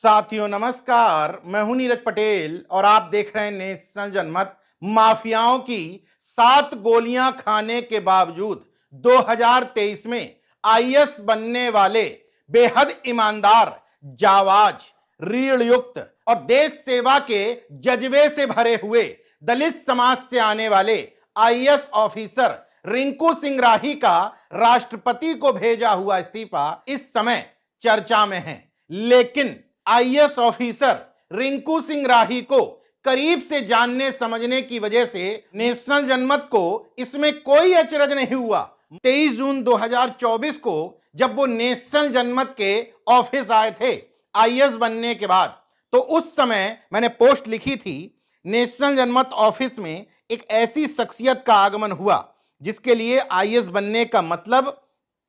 साथियों नमस्कार, मैं हूं नीरज पटेल और आप देख रहे हैं नेशनल जनमत। माफियाओं की 7 गोलियां खाने के बावजूद 2023 में आईएएस बनने वाले बेहद ईमानदार, जाबाज, रीढ़ युक्त और देश सेवा के जज्बे से भरे हुए दलित समाज से आने वाले आईएएस ऑफिसर रिंकू सिंह राही का राष्ट्रपति को भेजा हुआ इस्तीफा इस समय चर्चा में है। लेकिन आईएएस ऑफिसर रिंकू सिंह राही को करीब से जानने समझने की वजह से नेशनल जनमत को इसमें कोई अचरज नहीं हुआ। 23 जून 2024 को जब वो नेशनल जनमत के ऑफिस आए थे आईएएस बनने के बाद, तो उस समय मैंने पोस्ट लिखी थी, नेशनल जनमत ऑफिस में एक ऐसी शख्सियत का आगमन हुआ जिसके लिए आईएएस बनने का मतलब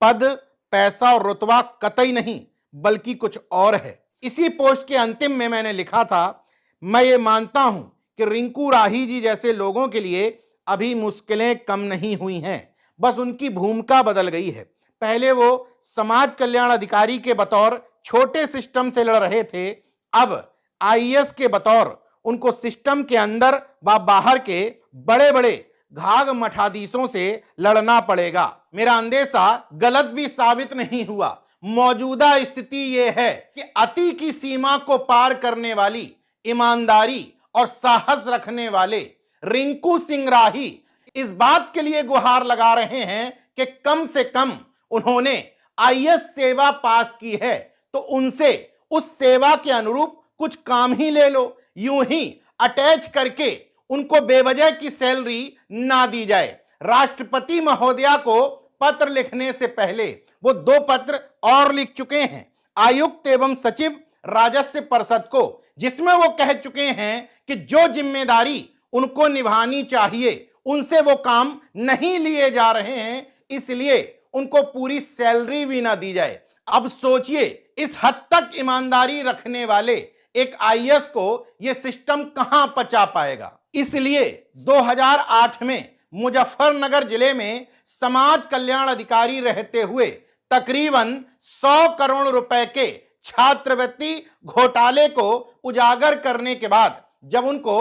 पद, पैसा और रुतबा कतई नहीं बल्कि कुछ और है। इसी पोस्ट के अंतिम में मैंने लिखा था, मैं ये मानता हूं कि रिंकू राही जी जैसे लोगों के लिए अभी मुश्किलें कम नहीं हुई हैं, बस उनकी भूमिका बदल गई है। पहले वो समाज कल्याण अधिकारी के बतौर छोटे सिस्टम से लड़ रहे थे, अब आईएएस के बतौर उनको सिस्टम के अंदर व बाहर के बड़े बड़े घाघ मठाधीशों से लड़ना पड़ेगा। मेरा अंदेशा गलत भी साबित नहीं हुआ। मौजूदा स्थिति यह है कि अति की सीमा को पार करने वाली, ईमानदारी और साहस रखने वाले रिंकू सिंह राही इस बात के लिए गुहार लगा रहे हैं कि कम से कम उन्होंने आईएएस सेवा पास की है तो उनसे उस सेवा के अनुरूप कुछ काम ही ले लो। यूं ही अटैच करके उनको बेवजह की सैलरी ना दी जाए। राष्ट्रपति महोदया को पत्र लिखने से पहले वो 2 पत्र और लिख चुके हैं आयुक्त एवं सचिव राजस्व परिषद को, जिसमें वो कह चुके हैं कि जो जिम्मेदारी उनको निभानी चाहिए उनसे वो काम नहीं लिए जा रहे हैं, इसलिए उनको पूरी सैलरी भी ना दी जाए। अब सोचिए, इस हद तक ईमानदारी रखने वाले एक आईएएस को यह सिस्टम कहां पचा पाएगा। इसलिए 2008 में मुजफ्फरनगर जिले में समाज कल्याण अधिकारी रहते हुए तकरीबन 100 करोड़ रुपए के छात्रवृत्ति घोटाले को उजागर करने के बाद जब उनको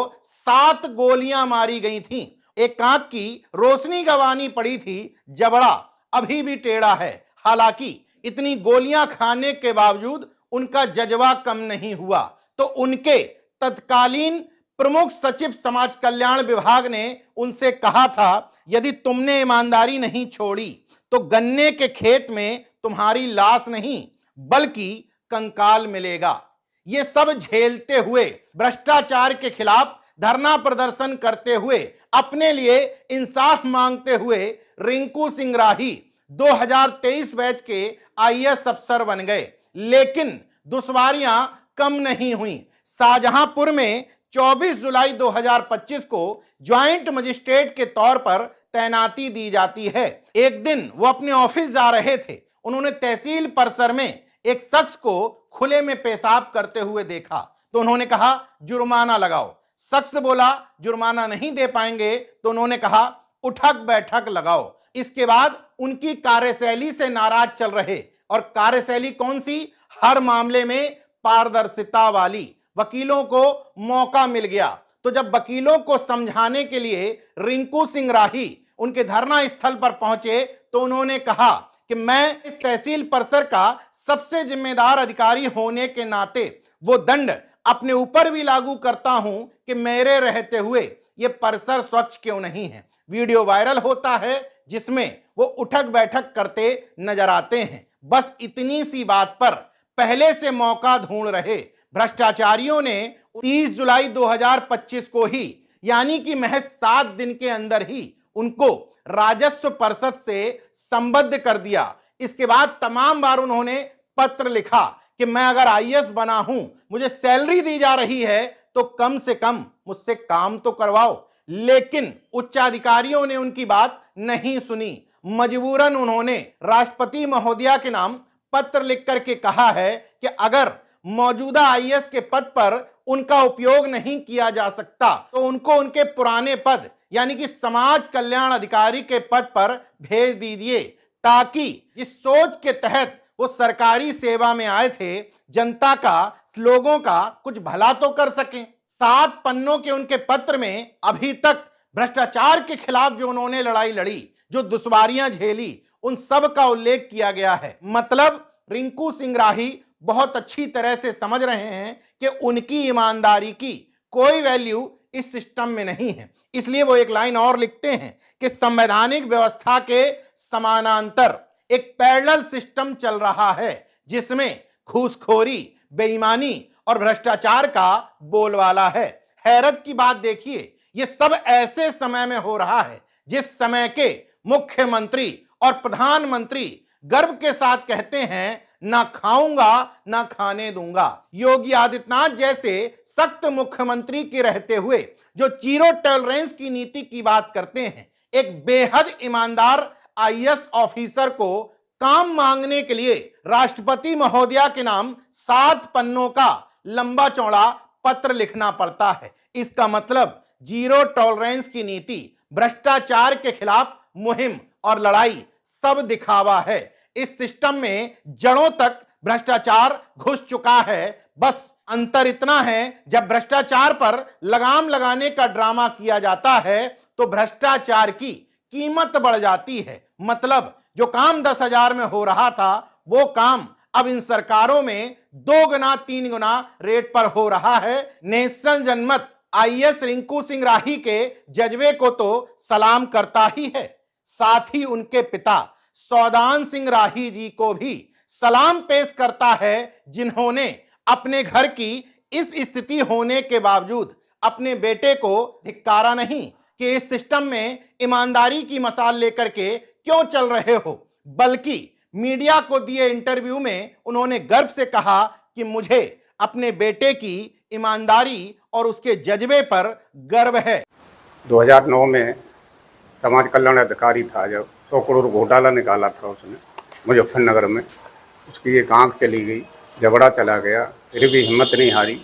7 गोलियां मारी गई थीं, एक आंख की रोशनी गंवानी पड़ी थी, जबड़ा अभी भी टेढ़ा है। हालांकि इतनी गोलियां खाने के बावजूद उनका जज्बा कम नहीं हुआ, तो उनके तत्कालीन प्रमुख सचिव समाज कल्याण विभाग ने उनसे कहा था, यदि तुमने ईमानदारी नहीं छोड़ी तो गन्ने के खेत में तुम्हारी लाश नहीं बल्कि कंकाल मिलेगा। ये सब झेलते हुए, भ्रष्टाचार के खिलाफ धरना प्रदर्शन करते हुए, अपने लिए इंसाफ मांगते हुए रिंकू सिंह राही 2023 बैच के आईएएस अफसर बन गए। लेकिन दुश्वारियां कम नहीं हुई। शाहजहांपुर में 24 जुलाई 2025 को ज्वाइंट मजिस्ट्रेट के तौर पर तैनाती दी जाती है। एक दिन वो अपने ऑफिस जा रहे थे, उन्होंने तहसील परिसर में एक शख्स को खुले में पेशाब करते हुए देखा, तो उन्होंने कहा जुर्माना लगाओ। शख्स बोला जुर्माना नहीं दे पाएंगे, तो उन्होंने कहा उठक बैठक लगाओ। इसके बाद उनकी कार्यशैली से नाराज चल रहे, और कार्यशैली कौन सी? हर मामले में पारदर्शिता वाली। वकीलों को मौका मिल गया, तो जब वकीलों को समझाने के लिए रिंकू सिंह राही उनके धरना स्थल पर पहुंचे, तो उन्होंने कहा कि मैं इस तहसील परिसर का सबसे जिम्मेदार अधिकारी होने के नाते वो दंड अपने ऊपर भी लागू करता हूं कि मेरे रहते हुए ये परिसर स्वच्छ क्यों नहीं है। वीडियो वायरल होता है जिसमें वो उठक बैठक करते नजर आते हैं। बस इतनी सी बात पर पहले से मौका ढूंढ रहे भ्रष्टाचारियों ने 30 जुलाई 2025 को ही, यानी कि महज 7 दिन के अंदर ही उनको राजस्व परिषद से संबद्ध कर दिया। इसके बाद तमाम बार उन्होंने पत्र लिखा कि मैं अगर आईएएस बना हूं, मुझे सैलरी दी जा रही है, तो कम से कम मुझसे काम तो करवाओ। लेकिन उच्चाधिकारियों ने उनकी बात नहीं सुनी। मजबूरन उन्होंने राष्ट्रपति महोदया के नाम पत्र लिख करके कहा है कि अगर मौजूदा आईएएस के पद पर उनका उपयोग नहीं किया जा सकता, तो उनको उनके पुराने पद यानी कि समाज कल्याण अधिकारी के पद पर भेज दीजिए, ताकि जिस सोच के तहत वो सरकारी सेवा में आए थे जनता का, लोगों का कुछ भला तो कर सकें। 7 पन्नों के उनके पत्र में अभी तक भ्रष्टाचार के खिलाफ जो उन्होंने लड़ाई लड़ी, जो दुश्वारियां झेली, उन सब का उल्लेख किया गया है। मतलब रिंकू सिंह राही बहुत अच्छी तरह से समझ रहे हैं कि उनकी ईमानदारी की कोई वैल्यू इस सिस्टम में नहीं है। इसलिए वो एक लाइन और लिखते हैं कि संवैधानिक व्यवस्था के समानांतर एक पैरेलल सिस्टम चल रहा है जिसमें घूसखोरी, बेईमानी और भ्रष्टाचार का बोलबाला है। हैरत की बात देखिए, ये सब ऐसे समय में हो रहा है जिस समय के मुख्यमंत्री और प्रधानमंत्री गर्व के साथ कहते हैं, ना खाऊंगा ना खाने दूंगा। योगी आदित्यनाथ जैसे सख्त मुख्यमंत्री के रहते हुए जो जीरो टॉलरेंस की नीति की बात करते हैं, एक बेहद ईमानदार आईएएस ऑफिसर को काम मांगने के लिए राष्ट्रपति महोदया के नाम 7 पन्नों का लंबा चौड़ा पत्र लिखना पड़ता है। इसका मतलब जीरो टॉलरेंस की नीति, भ्रष्टाचार के खिलाफ मुहिम और लड़ाई सब दिखावा है। इस सिस्टम में जड़ों तक भ्रष्टाचार घुस चुका है। बस अंतर इतना है, जब भ्रष्टाचार पर लगाम लगाने का ड्रामा किया जाता है तो भ्रष्टाचार की कीमत बढ़ जाती है। मतलब जो काम 10,000 में हो रहा था, वो काम अब इन सरकारों में 2 गुना 3 गुना रेट पर हो रहा है। नेशनल जनमत आईएएस रिंकू सिंह राही के जज्बे को तो सलाम करता ही है, साथ ही उनके पिता सौदान सिंह राही जी को भी सलाम पेश करता है, जिन्होंने अपने घर की इस स्थिति होने के बावजूद अपने बेटे को धिक्कारा नहीं कि इस सिस्टम में ईमानदारी की मसाल लेकर के क्यों चल रहे हो, बल्कि मीडिया को दिए इंटरव्यू में उन्होंने गर्व से कहा कि मुझे अपने बेटे की ईमानदारी और उसके जज्बे पर गर्व है। 2009 में समाज कल्याण अधिकारी था, जब 100 करोड़ घोटाला निकाला था उसने मुजफ्फरनगर में, उसकी एक आंख चली गई, जबड़ा चला गया, फिर भी हिम्मत नहीं हारी।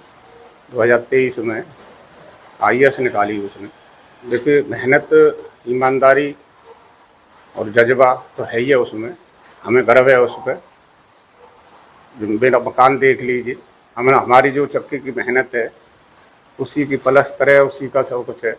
2023 में आईएएस निकाली उसने। देखिए, मेहनत, ईमानदारी और जज्बा तो है ही है उसमें, हमें गर्व है उस पर। मेरा मकान देख लीजिए, हमारी जो चक्की की मेहनत है उसी की पलस्तर है, उसी का सब कुछ है।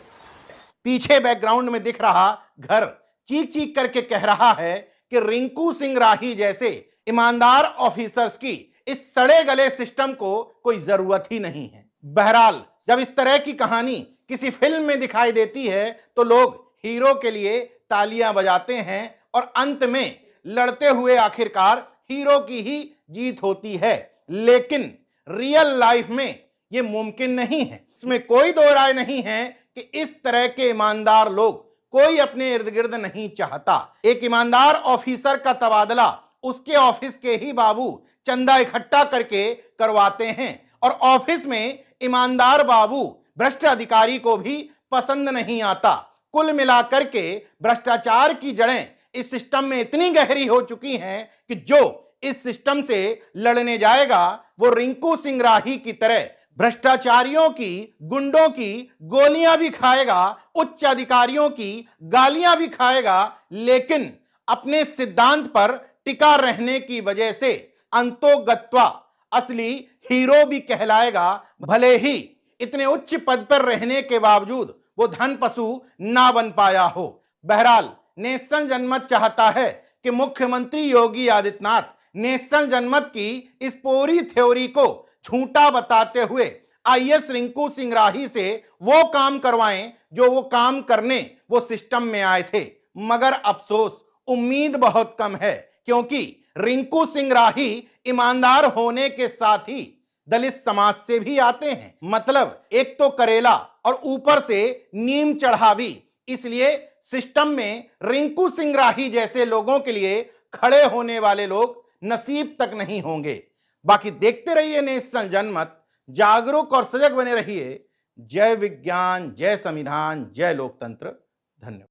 पीछे बैकग्राउंड में दिख रहा घर चीख चीख करके कह रहा है कि रिंकू सिंह राही जैसे ईमानदार ऑफिसर्स की इस सड़े गले सिस्टम को कोई जरूरत ही नहीं है। बहरहाल, जब इस तरह की कहानी किसी फिल्म में दिखाई देती है तो लोग हीरो के लिए तालियां बजाते हैं और अंत में लड़ते हुए आखिरकार हीरो की ही जीत होती है। लेकिन रियल लाइफ में यह मुमकिन नहीं है। इसमें कोई दो राय नहीं है कि इस तरह के ईमानदार लोग कोई अपने इर्द गिर्द नहीं चाहता। एक ईमानदार ऑफिसर का तबादला उसके ऑफिस के ही बाबू चंदा इकट्ठा करके करवाते हैं और ऑफिस में ईमानदार बाबू भ्रष्ट अधिकारी को भी पसंद नहीं आता। कुल मिलाकर के भ्रष्टाचार की जड़ें इस सिस्टम में इतनी गहरी हो चुकी हैं कि जो इस सिस्टम से लड़ने जाएगा वो रिंकू सिंह राही की तरह भ्रष्टाचारियों की, गुंडों की गोलियां भी खाएगा, उच्च अधिकारियों की गालियां भी खाएगा, लेकिन अपने सिद्धांत पर टिका रहने की वजह से अंतोगत्वा असली हीरो भी कहलाएगा, भले ही इतने उच्च पद पर रहने के बावजूद वो धन पशु ना बन पाया हो। बहरहाल, नेशनल जनमत चाहता है कि मुख्यमंत्री योगी आदित्यनाथ नेशनल जनमत की इस पूरी थ्योरी को झूठा बताते हुए आईएएस रिंकू सिंह राही से वो काम करवाएं जो वो काम करने वो सिस्टम में आए थे। मगर अफसोस, उम्मीद बहुत कम है, क्योंकि रिंकू सिंह राही ईमानदार होने के साथ ही दलित समाज से भी आते हैं। मतलब एक तो करेला और ऊपर से नीम चढ़ावी। इसलिए सिस्टम में रिंकू सिंह राही जैसे लोगों के लिए खड़े होने वाले लोग नसीब तक नहीं होंगे। बाकी देखते रहिए नेशनल जनमत, जागरूक और सजग बने रहिए। जय विज्ञान, जय संविधान, जय लोकतंत्र। धन्यवाद।